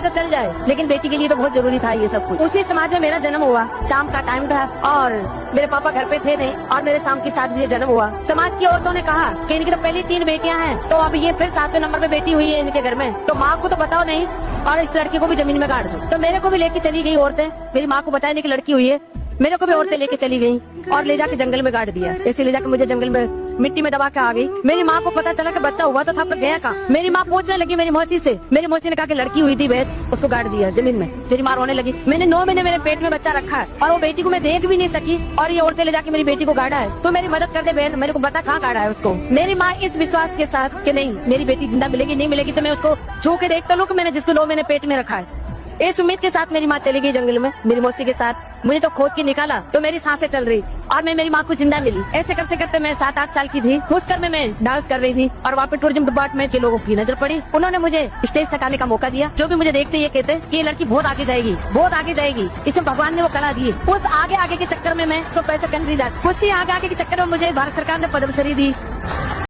में तो चल जाए, लेकिन बेटी के लिए तो बहुत जरूरी था ये सब कुछ। उसी समाज में मेरा जन्म हुआ, शाम का टाइम था और मेरे पापा घर पे थे नहीं और मेरे शाम के साथ ये जन्म हुआ। समाज की औरतों ने कहा कि इनकी तो पहली 3 बेटियां हैं, तो अब ये फिर 7वें नंबर पे बेटी हुई है इनके घर में, तो माँ को तो बताओ नहीं और इस लड़की को भी जमीन में गाड़ दो। तो मेरे को भी लेके चली गई औरतें, मेरी माँ को बताया नहीं कि लड़की हुई है, मेरे को भी औरतें लेके चली गई और ले जाके जंगल में गाड़ दिया। ऐसे ले जाके मुझे जंगल में मिट्टी में दबा के आ गई। मेरी माँ को पता चला कि बच्चा हुआ तो था पर गया कहाँ। मेरी माँ पूछने लगी मेरी मौसी से, मेरी मौसी ने कहा कि लड़की हुई थी बेद, उसको गाड़ दिया जमीन में। मेरी माँ रोने लगी। मैंने 9 महीने मेरे पेट में बच्चा रखा है और वो बेटी को मैं देख भी नहीं सकी और ये औरतें ले जाके मेरी बेटी को गाड़ा है। तो मेरी मदद कर दे बहन, मेरे को बता कहाँ गाड़ा है उसको। मेरी माँ इस विश्वास के साथ कि नहीं मेरी बेटी जिंदा मिलेगी, नहीं मिलेगी तो मैं उसको छू के देख तो लूं कि मैंने जिसको 9 महीने पेट में रखा है। इस उम्मीद के साथ मेरी माँ चली गई जंगल में मेरी मौसी के साथ। मुझे तो खोद के निकाला तो मेरी सांसें चल रही थी और मैं मेरी माँ को जिंदा मिली। ऐसे करते करते मैं 7-8 साल की थी। उस घर में मैं डांस कर रही थी और वहाँ पे टूरिज्म डिपार्टमेंट के लोगों की नजर पड़ी। उन्होंने मुझे स्टेज तक आने का मौका दिया। जो भी मुझे देखते ये कहते कि ये लड़की बहुत आगे जाएगी, बहुत आगे जाएगी, इसे भगवान ने वो कला दी। उस आगे के चक्कर में मैं 100 पैसे कम नहीं जा। उसी आगे के चक्कर में मुझे भारत सरकार ने पद्मश्री दी।